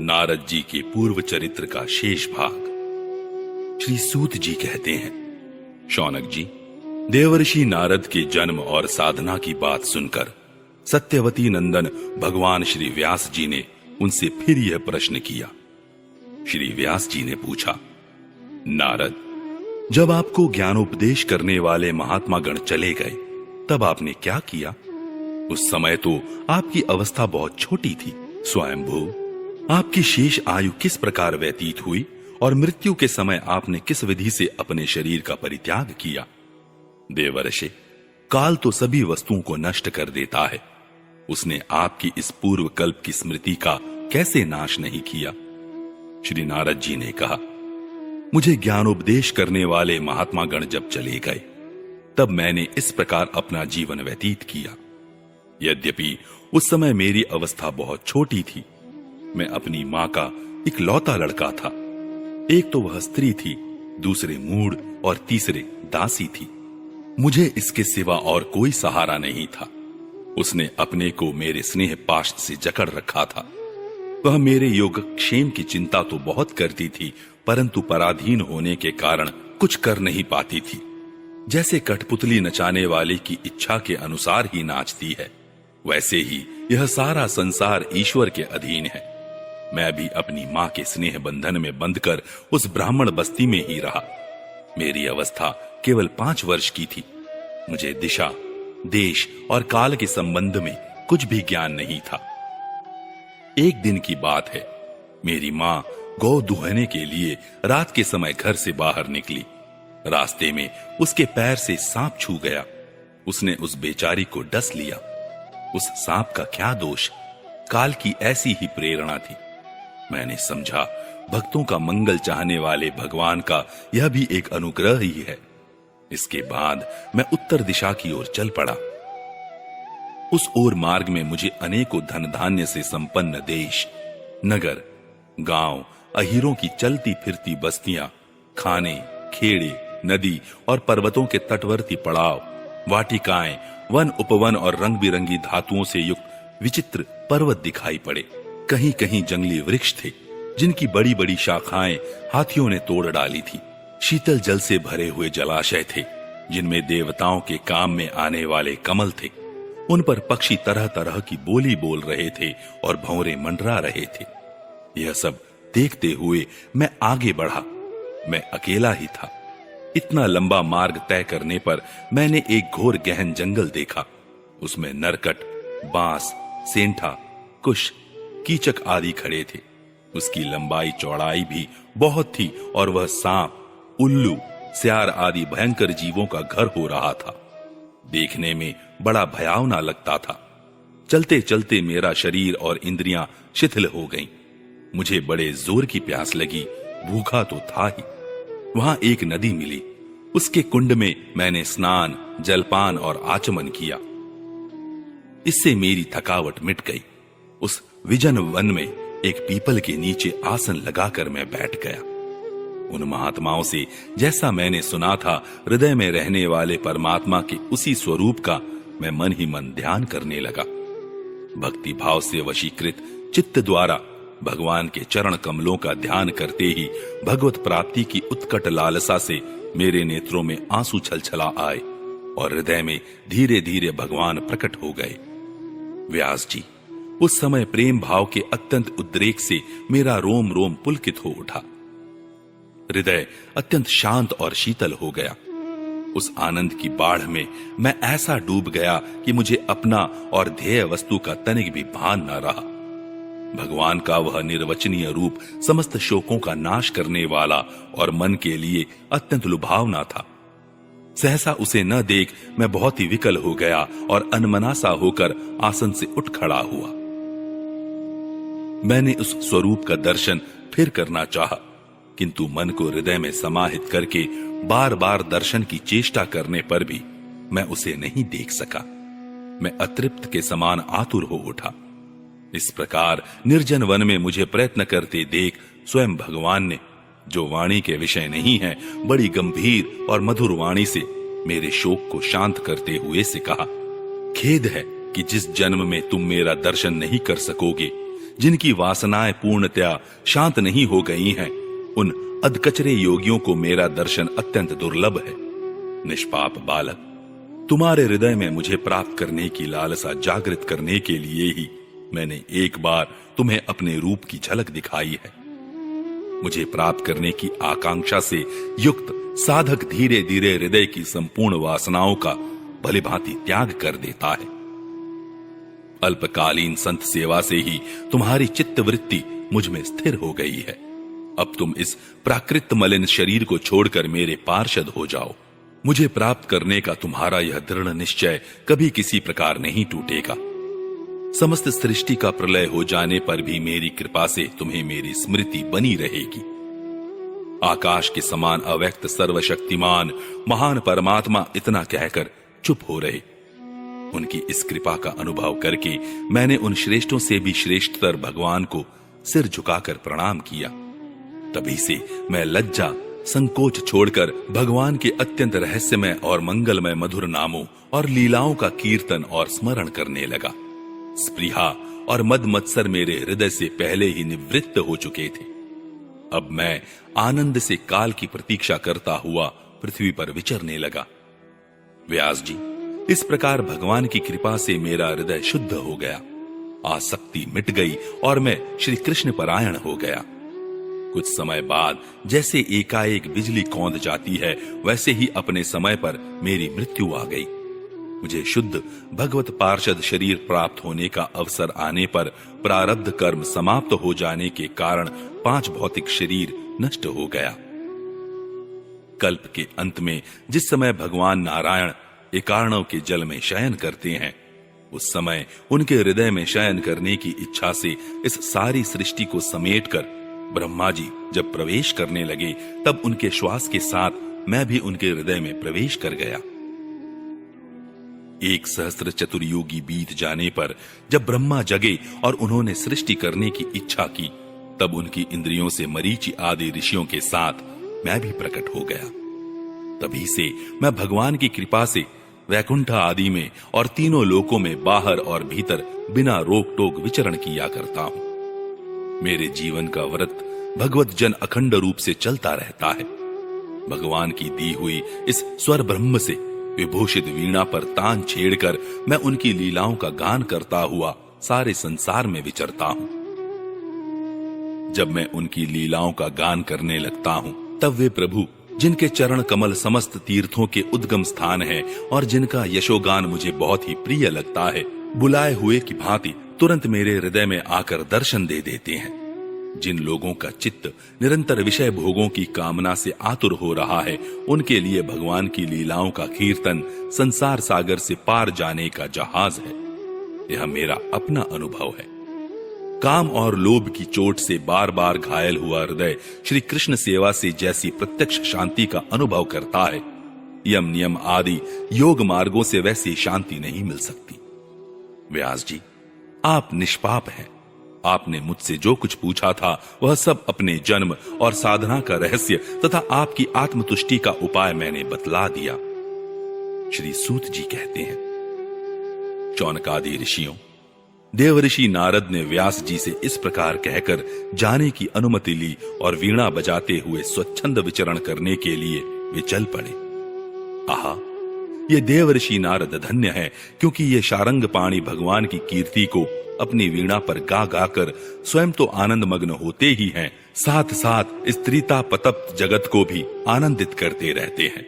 नारद जी के पूर्व चरित्र का शेष भाग। श्री सूत जी कहते हैं, शौनक जी, देवर्षि नारद के जन्म और साधना की बात सुनकर सत्यवती नंदन भगवान श्री व्यास जी ने उनसे फिर यह प्रश्न किया। श्री व्यास जी ने पूछा, नारद, जब आपको ज्ञानोपदेश करने वाले महात्मा गण चले गए तब आपने क्या किया? उस समय तो आपकी अवस्था बहुत छोटी थी। स्वयंभू, आपकी शेष आयु किस प्रकार व्यतीत हुई और मृत्यु के समय आपने किस विधि से अपने शरीर का परित्याग किया? देवर्षि, काल तो सभी वस्तुओं को नष्ट कर देता है। उसने आपकी इस पूर्व कल्प की स्मृति का कैसे नाश नहीं किया? श्री नारद जी ने कहा, मुझे ज्ञानोपदेश करने वाले महात्मा गण जब चले गए तब मैंने इस प्रकार अपना जीवन व्यतीत किया। यद्यपि उस समय मेरी अवस्था बहुत छोटी थी, मैं अपनी मां का इकलौता लड़का था। एक तो वह स्त्री थी, दूसरे मूढ़ और तीसरे दासी थी। मुझे इसके सिवा और कोई सहारा नहीं था। उसने अपने को मेरे स्नेह पाश से जकड़ रखा था। वह मेरे योगक्षेम की चिंता तो बहुत करती थी, परंतु पराधीन होने के कारण कुछ कर नहीं पाती थी। जैसे कठपुतली नचाने वाले की इच्छा के अनुसार ही नाचती है, वैसे ही यह सारा संसार ईश्वर के अधीन है। मैं भी अपनी मां के स्नेह बंधन में बंधकर उस ब्राह्मण बस्ती में ही रहा। मेरी अवस्था केवल 5 वर्ष की थी। मुझे दिशा, देश और काल के संबंध में कुछ भी ज्ञान नहीं था। एक दिन की बात है, मेरी मां गौ दुहने के लिए रात के समय घर से बाहर निकली। रास्ते में उसके पैर से सांप छू गया। उसने उस बेचारी को डस लिया। उस सांप का क्या दोष? काल की ऐसी ही प्रेरणा थी। मैंने समझा, भक्तों का मंगल चाहने वाले भगवान का यह भी एक अनुग्रह ही है। इसके बाद मैं उत्तर दिशा की ओर चल पड़ा। उस ओर मार्ग में मुझे अनेकों धन धान्य से संपन्न देश, नगर, गांव, अहीरों की चलती फिरती बस्तियां, खाने, खेड़े, नदी और पर्वतों के तटवर्ती पड़ाव, वाटिकाएं, वन उपवन और रंग बिरंगी धातुओं से युक्त विचित्र पर्वत दिखाई पड़े। कहीं कहीं जंगली वृक्ष थे, जिनकी बड़ी बड़ी शाखाएं हाथियों ने तोड़ डाली थी। शीतल जल से भरे हुए जलाशय थे, जिनमें देवताओं के काम में आने वाले कमल थे। उन पर पक्षी तरह तरह की बोली बोल रहे थे और भंवरे मंडरा रहे थे। यह सब देखते हुए मैं आगे बढ़ा। मैं अकेला ही था। इतना लंबा मार्ग तय करने पर मैंने एक घोर गहन जंगल देखा। उसमें नरकट, बांस, सेंठा, कुश, कीचक आदि खड़े थे। उसकी लंबाई चौड़ाई भी बहुत थी और वह सांप, उल्लू, स्यार आदि भयंकर जीवों का घर हो रहा था। देखने में बड़ा भयावना लगता था। चलते चलते मेरा शरीर और इंद्रियां शिथिल हो गईं। मुझे बड़े जोर की प्यास लगी। भूखा तो था ही। वहां एक नदी मिली। उसके कुंड में मैंने स्नान, जलपान और आचमन किया। इससे मेरी थकावट मिट गई। उस विजन वन में एक पीपल के नीचे आसन लगाकर मैं बैठ गया। उन महात्माओं से जैसा मैंने सुना था, हृदय में रहने वाले परमात्मा के उसी स्वरूप का मैं मन ही मन ध्यान करने लगा। भक्ति भाव से वशीकृत चित्त द्वारा भगवान के चरण कमलों का ध्यान करते ही भगवत प्राप्ति की उत्कट लालसा से मेरे नेत्रों में आंसू छलछला आए और हृदय में धीरे धीरे भगवान प्रकट हो गए। व्यास जी, उस समय प्रेम भाव के अत्यंत उद्रेक से मेरा रोम रोम पुलकित हो उठा। हृदय अत्यंत शांत और शीतल हो गया। उस आनंद की बाढ़ में मैं ऐसा डूब गया कि मुझे अपना और ध्येय वस्तु का तनिक भी भान न रहा। भगवान का वह निर्वचनीय रूप समस्त शोकों का नाश करने वाला और मन के लिए अत्यंत लुभावना था। सहसा उसे न देख मैं बहुत ही विकल हो गया और अनमना सा होकर आसन से उठ खड़ा हुआ। मैंने उस स्वरूप का दर्शन फिर करना चाहा, किंतु मन को हृदय में समाहित करके बार बार दर्शन की चेष्टा करने पर भी मैं उसे नहीं देख सका। मैं अतृप्त के समान आतुर हो उठा। इस प्रकार निर्जन वन में मुझे प्रयत्न करते देख स्वयं भगवान ने, जो वाणी के विषय नहीं है, बड़ी गंभीर और मधुर वाणी से मेरे शोक को शांत करते हुए से कहा, खेद है कि जिस जन्म में तुम मेरा दर्शन नहीं कर सकोगे, जिनकी वासनाएं पूर्णतया शांत नहीं हो गई हैं, उन अधकचरे योगियों को मेरा दर्शन अत्यंत दुर्लभ है। निष्पाप बालक, तुम्हारे हृदय में मुझे प्राप्त करने की लालसा जागृत करने के लिए ही मैंने एक बार तुम्हें अपने रूप की झलक दिखाई है। मुझे प्राप्त करने की आकांक्षा से युक्त साधक धीरे धीरे हृदय की संपूर्ण वासनाओं का भलीभांति त्याग कर देता है। अल्पकालीन संत सेवा से ही तुम्हारी चित्तवृत्ति मुझ में स्थिर हो गई है। अब तुम इस प्राकृत मलिन शरीर को छोड़कर मेरे पार्षद हो जाओ। मुझे प्राप्त करने का तुम्हारा यह दृढ़ निश्चय कभी किसी प्रकार नहीं टूटेगा। समस्त सृष्टि का प्रलय हो जाने पर भी मेरी कृपा से तुम्हें मेरी स्मृति बनी रहेगी। आकाश के समान अव्यक्त सर्वशक्तिमान महान परमात्मा इतना कहकर चुप हो रहे। उनकी इस कृपा का अनुभव करके मैंने उन श्रेष्ठों से भी श्रेष्ठतर भगवान को सिर झुकाकर प्रणाम किया। तभी से मैं लज्जा संकोच छोड़कर भगवान के अत्यंत रहस्यमय और मंगलमय मधुर नामों और लीलाओं का कीर्तन और स्मरण करने लगा। स्पृहा और मद मत्सर मेरे हृदय से पहले ही निवृत्त हो चुके थे। अब मैं आनंद से काल की प्रतीक्षा करता हुआ पृथ्वी पर विचरने लगा। व्यास जी, इस प्रकार भगवान की कृपा से मेरा हृदय शुद्ध हो गया, आसक्ति मिट गई और मैं श्री कृष्ण परायण हो गया। कुछ समय बाद जैसे एकाएक बिजली कौंध जाती है, वैसे ही अपने समय पर मेरी मृत्यु आ गई। मुझे शुद्ध भगवत पार्षद शरीर प्राप्त होने का अवसर आने पर प्रारब्ध कर्म समाप्त हो जाने के कारण 5 भौतिक शरीर नष्ट हो गया। कल्प के अंत में जिस समय भगवान नारायण एकार्णव के जल में शयन करते हैं, उस समय उनके हृदय में शयन करने की इच्छा से इस सारी सृष्टि को समेटकर ब्रह्मा जी जब प्रवेश करने लगे, तब उनके श्वास के साथ मैं भी उनके हृदय में प्रवेश कर गया। 1 सहस्त्र चतुर्युगी बीत जाने पर जब ब्रह्मा जगे और उन्होंने सृष्टि करने की इच्छा की, तब उनकी इंद्रियों से मरीचि आदि ऋषियों के साथ मैं भी प्रकट हो गया। तभी से मैं भगवान की कृपा से वैकुंठ आदि में और तीनों लोकों में बाहर और भीतर बिना रोक टोक विचरण किया करता हूं। मेरे जीवन का व्रत भगवत जन अखंड रूप से चलता रहता है। भगवान की दी हुई इस स्वर ब्रह्म से विभूषित वीणा पर तान छेड़कर मैं उनकी लीलाओं का गान करता हुआ सारे संसार में विचरता हूं। जब मैं उनकी लीलाओं का गान करने लगता हूं, तब वे प्रभु जिनके चरण कमल समस्त तीर्थों के उद्गम स्थान है और जिनका यशोगान मुझे बहुत ही प्रिय लगता है, बुलाए हुए की भांति तुरंत मेरे हृदय में आकर दर्शन दे देते हैं। जिन लोगों का चित्त निरंतर विषय भोगों की कामना से आतुर हो रहा है, उनके लिए भगवान की लीलाओं का कीर्तन संसार सागर से पार जाने का जहाज है। यह मेरा अपना अनुभव है। काम और लोभ की चोट से बार बार घायल हुआ हृदय श्री कृष्ण सेवा से जैसी प्रत्यक्ष शांति का अनुभव करता है, यम नियम आदि योग मार्गों से वैसी शांति नहीं मिल सकती। व्यास जी, आप निष्पाप हैं। आपने मुझसे जो कुछ पूछा था वह सब अपने जन्म और साधना का रहस्य तथा आपकी आत्मतुष्टि का उपाय मैंने बतला दिया। श्री सूत जी कहते हैं, शौनकादि ऋषियों, देवऋषि नारद ने व्यास जी से इस प्रकार कहकर जाने की अनुमति ली और वीणा बजाते हुए स्वच्छंद विचरण करने के लिए वे चल पड़े। आहा, ये देवऋषि नारद धन्य है, क्योंकि ये शारंग पाणी भगवान की कीर्ति को अपनी वीणा पर गा गाकर स्वयं तो आनंद मग्न होते ही हैं, साथ साथ स्त्रीता पतप्त जगत को भी आनंदित करते रहते हैं।